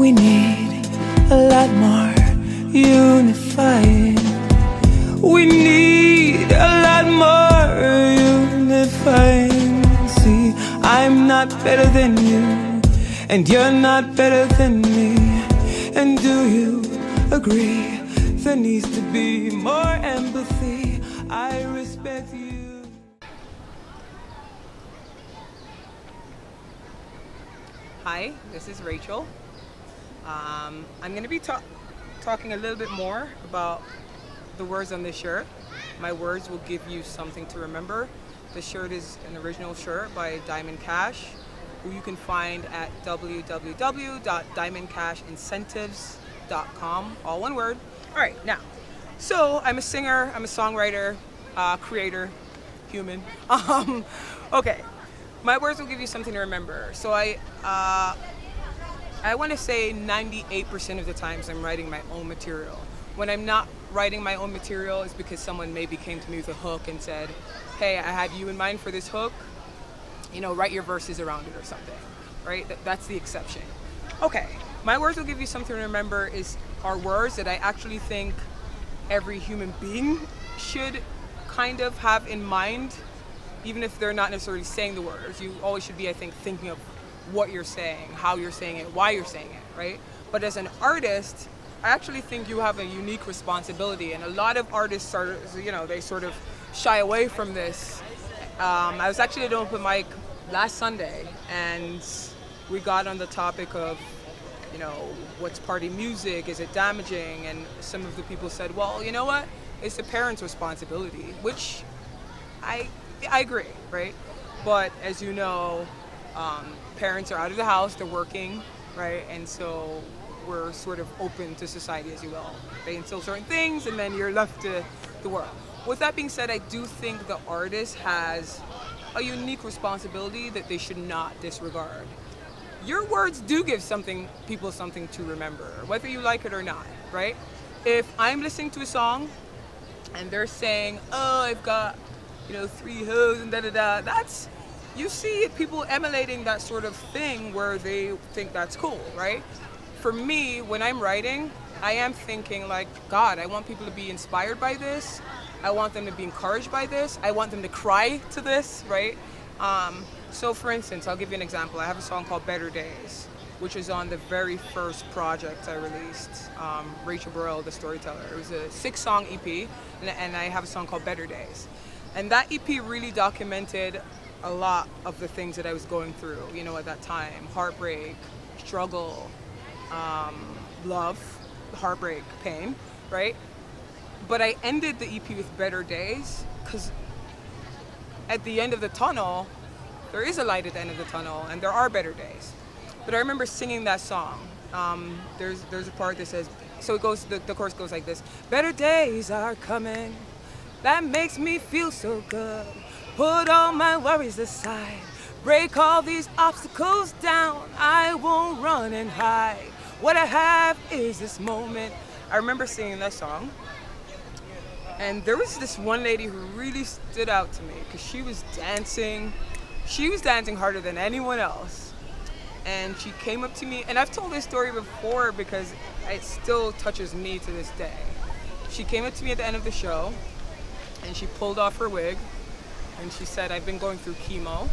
We need a lot more unifying. We need a lot more unifying. See, I'm not better than you, and you're not better than me. And do you agree? There needs to be more empathy. I respect you. Hi, this is Rachel. I'm going to be talking a little bit more about the words on this shirt. My words will give you something to remember. The shirt is an original shirt by Diamond Cash, who you can find at www.diamondcashincentives.com, all one word. All right, now, so I'm a singer, I'm a songwriter, creator, human. Okay, my words will give you something to remember. So I want to say 98% of the times I'm writing my own material. When I'm not writing my own material, it's because someone maybe came to me with a hook and said, hey, I have you in mind for this hook, write your verses around it or something, right? That's the exception. Okay, my words will give you something to remember are words that I actually think every human being should kind of have in mind, even if they're not necessarily saying the words. You always should be, I think, thinking of what you're saying, how you're saying it, why you're saying it, right? But as an artist, I actually think you have a unique responsibility, and a lot of artists are, they sort of shy away from this. I was actually at an open mic last Sunday, and we got on the topic of, what's party music? Is it damaging? And some of the people said, well, you know what? It's the parents' responsibility, which I agree, right? But as you know, parents are out of the house, they're working, right? And so we're sort of open to society, as you will. They instill certain things, and then you're left to the world. With that being said, I do think the artist has a unique responsibility that they should not disregard. Your words do give people something to remember, whether you like it or not, right? If I'm listening to a song and they're saying, oh, I've got, 3 hoes and da-da-da, you see people emulating that sort of thing where they think that's cool, right? For me, when I'm writing, I am thinking like, God, I want people to be inspired by this. I want them to be encouraged by this. I want them to cry to this, right? So for instance, I'll give you an example. I have a song called Better Days, which is on the very first project I released, Rachel Burrell, the storyteller. It was a 6-song EP, and I have a song called Better Days. And that EP really documented a lot of the things that I was going through, at that time. Heartbreak, struggle, love, heartbreak, pain, right? But I ended the EP with Better Days because at the end of the tunnel, there is a light at the end of the tunnel, and there are better days. But I remember singing that song. There's a part that says, so it goes, the chorus goes like this: better days are coming, that makes me feel so good. Put all my worries aside, break all these obstacles down. I won't run and hide. What I have is this moment. I remember singing that song, and there was this one lady who really stood out to me because she was dancing. She was dancing harder than anyone else. And she came up to me, and I've told this story before because it still touches me to this day. She came up to me at the end of the show, and she pulled off her wig, and she said, I've been going through chemo,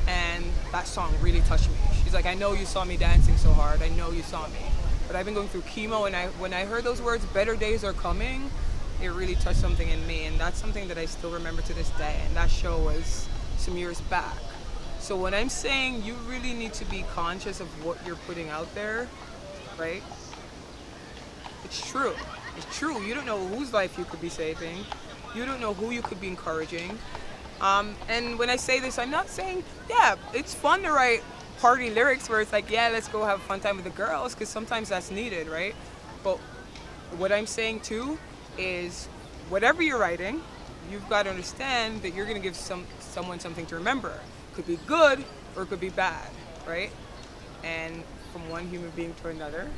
and that song really touched me. She's like, I know you saw me dancing so hard, I know you saw me, but I've been going through chemo, and when I heard those words, better days are coming, it really touched something in me, and that's something that I still remember to this day, and that show was some years back. So when I'm saying you really need to be conscious of what you're putting out there, right? It's true. It's true. You don't know whose life you could be saving. You don't know who you could be encouraging. And when I say this, I'm not saying, yeah, it's fun to write party lyrics where it's like, yeah, let's go have a fun time with the girls, because sometimes that's needed, right? But what I'm saying too is whatever you're writing, you've got to understand that you're going to give someone something to remember. It could be good or it could be bad, right? And from one human being to another,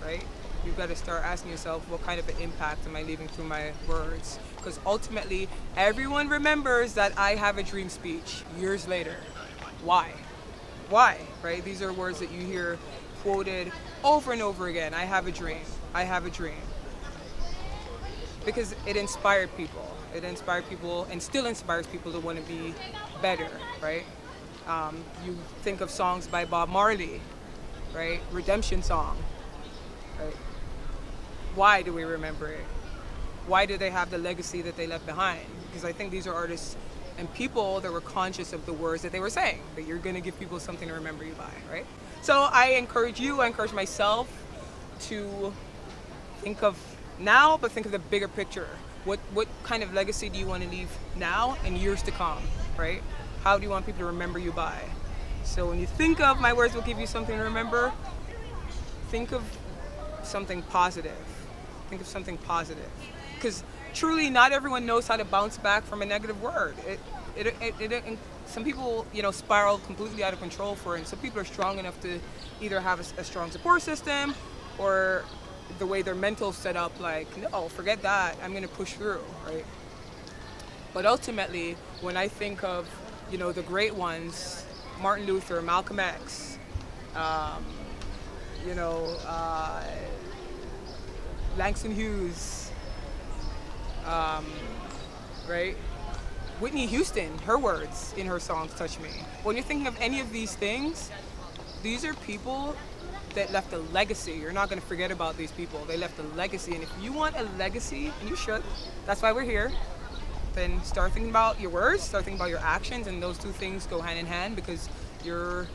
right? You've got to start asking yourself, what kind of an impact am I leaving through my words? Because ultimately, everyone remembers that I have a dream speech years later. Why? Why, right? These are words that you hear quoted over and over again, I have a dream, I have a dream. Because it inspired people. It inspired people and still inspires people to want to be better, right? You think of songs by Bob Marley, right? Redemption song, right? Why do we remember it? Why do they have the legacy that they left behind? Because I think these are artists and people that were conscious of the words that they were saying, that you're going to give people something to remember you by, right? So I encourage you, I encourage myself to think of now, but think of the bigger picture. What kind of legacy do you want to leave now and years to come, right? How do you want people to remember you by? So when you think of my words will give you something to remember, think of something positive. Think of something positive. Because truly not everyone knows how to bounce back from a negative word. Some people, spiral completely out of control for it, and some people are strong enough to either have a strong support system or the way their mental set up, like, no, forget that, I'm going to push through, right? But ultimately, when I think of, the great ones, Martin Luther, Malcolm X, Langston Hughes, right? Whitney Houston, her words in her songs touch me. When you're thinking of any of these things, these are people that left a legacy. You're not going to forget about these people. They left a legacy, and if you want a legacy, and you should, that's why we're here, then start thinking about your words, start thinking about your actions, and those two things go hand in hand, because your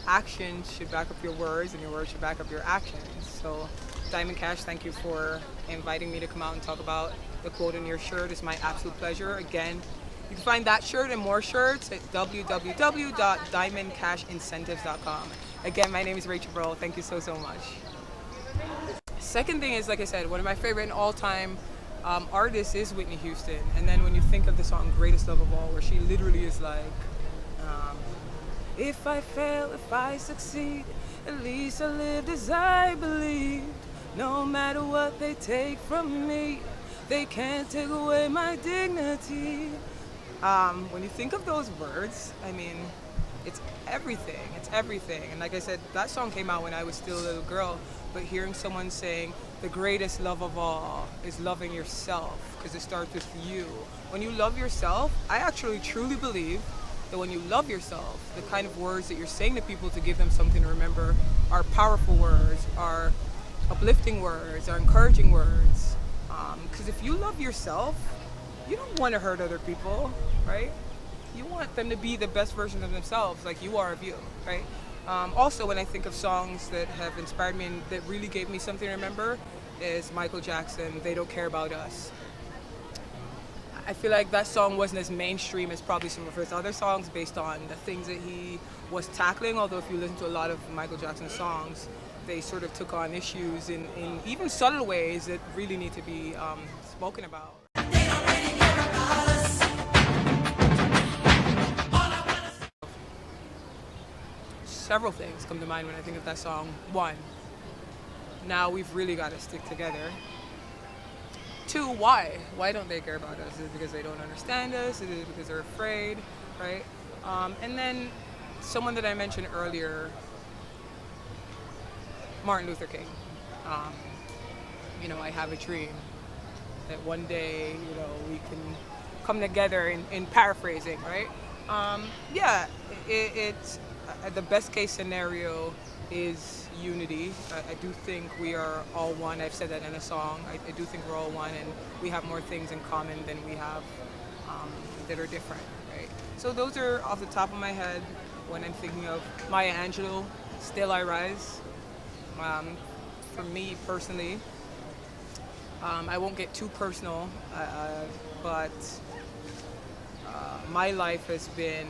actions should back up your words, and your words should back up your actions. So Diamond Cash, thank you for inviting me to come out and talk about the quote in your shirt. It's my absolute pleasure. Again, you can find that shirt and more shirts at www.diamondcashincentives.com. Again, my name is Rachel Burrell. Thank you so much. Second thing is, like I said, one of my favorite and all-time artists is Whitney Houston. And then when you think of the song Greatest Love of All, where she literally is like, if I fail, if I succeed, at least I lived as I believed. No matter what they take from me, they can't take away my dignity. When you think of those words, I mean, it's everything. It's everything. And like I said, that song came out when I was still a little girl, but hearing someone saying the greatest love of all is loving yourself, because it starts with you. When you love yourself, I actually truly believe that when you love yourself, the kind of words that you're saying to people to give them something to remember are powerful words, are uplifting words, are encouraging words. Because if you love yourself, you don't want to hurt other people, right? You want them to be the best version of themselves, like you are of you, right? Also, when I think of songs that have inspired me and that really gave me something to remember, is Michael Jackson, They Don't Care About Us. I feel like that song wasn't as mainstream as probably some of his other songs based on the things that he was tackling, although if you listen to a lot of Michael Jackson's songs, they sort of took on issues in even subtle ways that really need to be spoken about. Several things come to mind when I think of that song. One, now we've really got to stick together. Two, why? Why don't they care about us? Is it because they don't understand us? Is it because they're afraid, right? And then someone that I mentioned earlier, Martin Luther King. I have a dream that one day, we can come together in paraphrasing, right? It's the best case scenario is unity. I do think we are all one. I've said that in a song. I do think we're all one, and we have more things in common than we have that are different, right? So those are off the top of my head when I'm thinking of Maya Angelou, Still I Rise. For me personally, I won't get too personal, but my life has been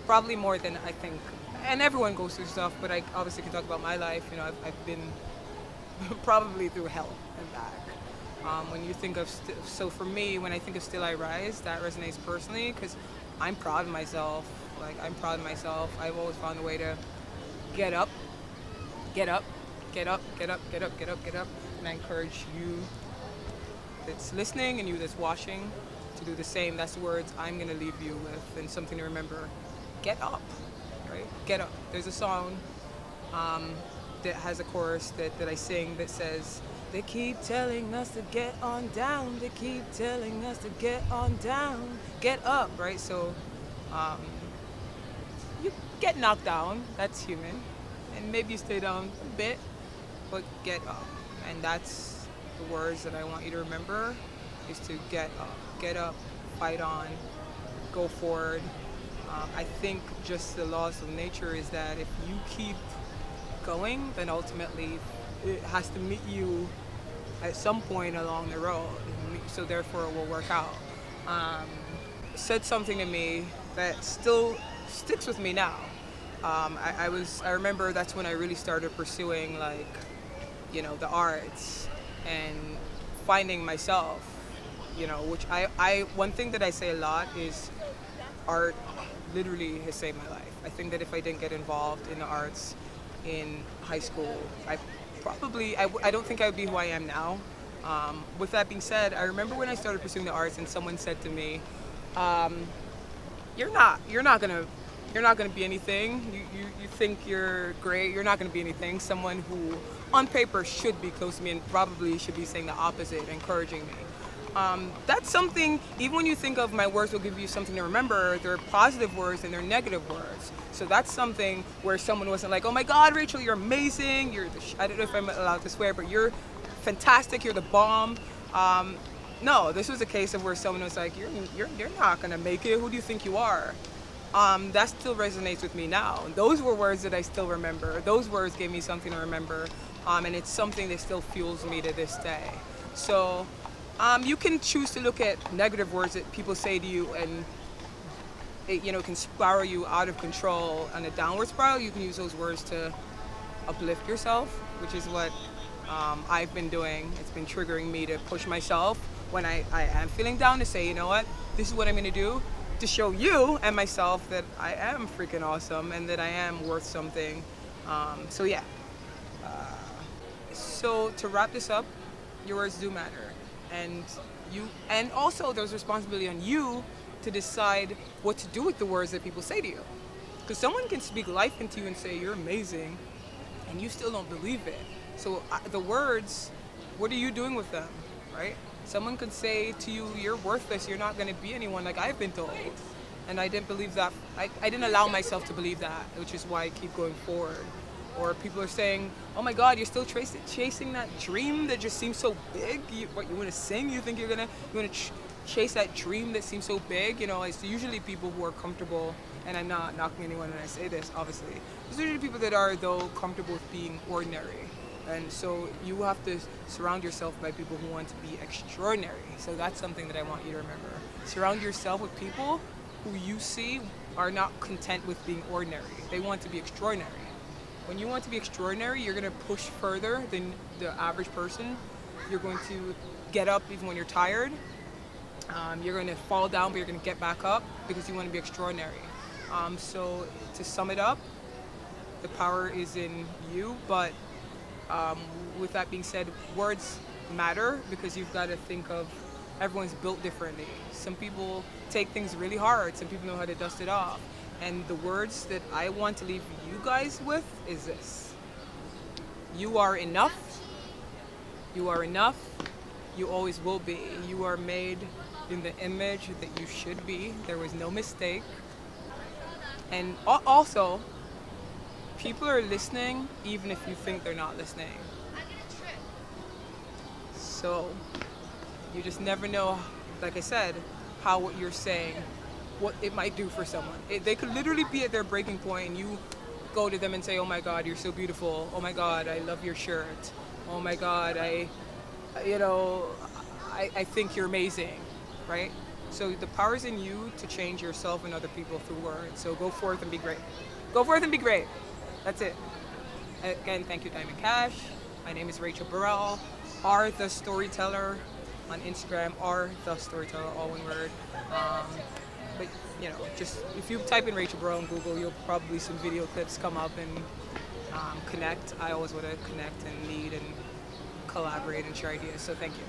probably more than I think, and everyone goes through stuff, but I obviously can talk about my life. I've been probably through hell and back. When you think of, so for me, when I think of Still I Rise, that resonates personally, because I'm proud of myself. I'm proud of myself. I've always found a way to get up, get up, get up, get up, get up, get up, get up. And I encourage you that's listening and you that's watching to do the same. That's the words I'm going to leave you with, and something to remember. Get up, right? Get up. There's a song that has a chorus that I sing that says, they keep telling us to get on down, they keep telling us to get on down, get up, right? So you get knocked down, that's human, and maybe you stay down a bit, but get up. And that's the words that I want you to remember, is to get up, fight on, go forward. I think just the laws of nature is that if you keep going, then ultimately it has to meet you at some point along the road. So therefore it will work out. Said something to me that still sticks with me now. I remember that's when I really started pursuing, like, the arts and finding myself, which one thing that I say a lot is art literally has saved my life. I think that if I didn't get involved in the arts in high school, I don't think I would be who I am now. With that being said, I remember when I started pursuing the arts and someone said to me, you're not gonna be anything. You think you're great, you're not gonna be anything. Someone who on paper should be close to me and probably should be saying the opposite, encouraging me. That's something, even when you think of my words will give you something to remember, they're positive words and they're negative words. So that's something where someone wasn't like, oh my God, Rachel, you're amazing. I don't know if I'm allowed to swear, but you're fantastic. You're the bomb. No, this was a case of where someone was like, you're not gonna make it. Who do you think you are? That still resonates with me now. Those were words that I still remember. Those words gave me something to remember. And it's something that still fuels me to this day. So you can choose to look at negative words that people say to you, and it can spiral you out of control on a downward spiral. You can use those words to uplift yourself, which is what I've been doing. It's been triggering me to push myself when I am feeling down, to say, you know what, this is what I'm going to do to show you and myself that I am freaking awesome and that I am worth something. So yeah. So to wrap this up, your words do matter. And also there's responsibility on you to decide what to do with the words that people say to you. Because someone can speak life into you and say you're amazing, and you still don't believe it. So the words, what are you doing with them, right? Someone could say to you, you're worthless, you're not going to be anyone, like I've been told. And I didn't believe that. I didn't allow myself to believe that, which is why I keep going forward. Or people are saying, oh my God, you're still chasing that dream that just seems so big. You want to sing? You think you want to chase that dream that seems so big? It's usually people who are comfortable, and I'm not knocking anyone when I say this, obviously. It's usually people that are, though, comfortable with being ordinary. And so you have to surround yourself by people who want to be extraordinary. So that's something that I want you to remember. Surround yourself with people who you see are not content with being ordinary. They want to be extraordinary. When you want to be extraordinary, you're going to push further than the average person. You're going to get up even when you're tired. You're going to fall down, but you're going to get back up because you want to be extraordinary. So to sum it up, the power is in you, but with that being said, words matter because you've got to think of everyone's built differently. Some people take things really hard. Some people know how to dust it off. And the words that I want to leave you guys with is this. You are enough. You are enough. You always will be. You are made in the image that you should be. There was no mistake. And also, people are listening even if you think they're not listening. So you just never know, like I said, how what you're saying, what it might do for someone. They could literally be at their breaking point and you go to them and say, oh my God, you're so beautiful. Oh my God, I love your shirt. Oh my God, I think you're amazing, right? So the power's in you to change yourself and other people through words. So go forth and be great. Go forth and be great. That's it. Again, thank you, Diamond Cash. My name is Rachel Burell, R the Storyteller on Instagram, R the Storyteller, all one word. But just if you type in Rachel Burell on Google, you'll probably some video clips come up and connect. I always want to connect and meet and collaborate and share ideas. So thank you.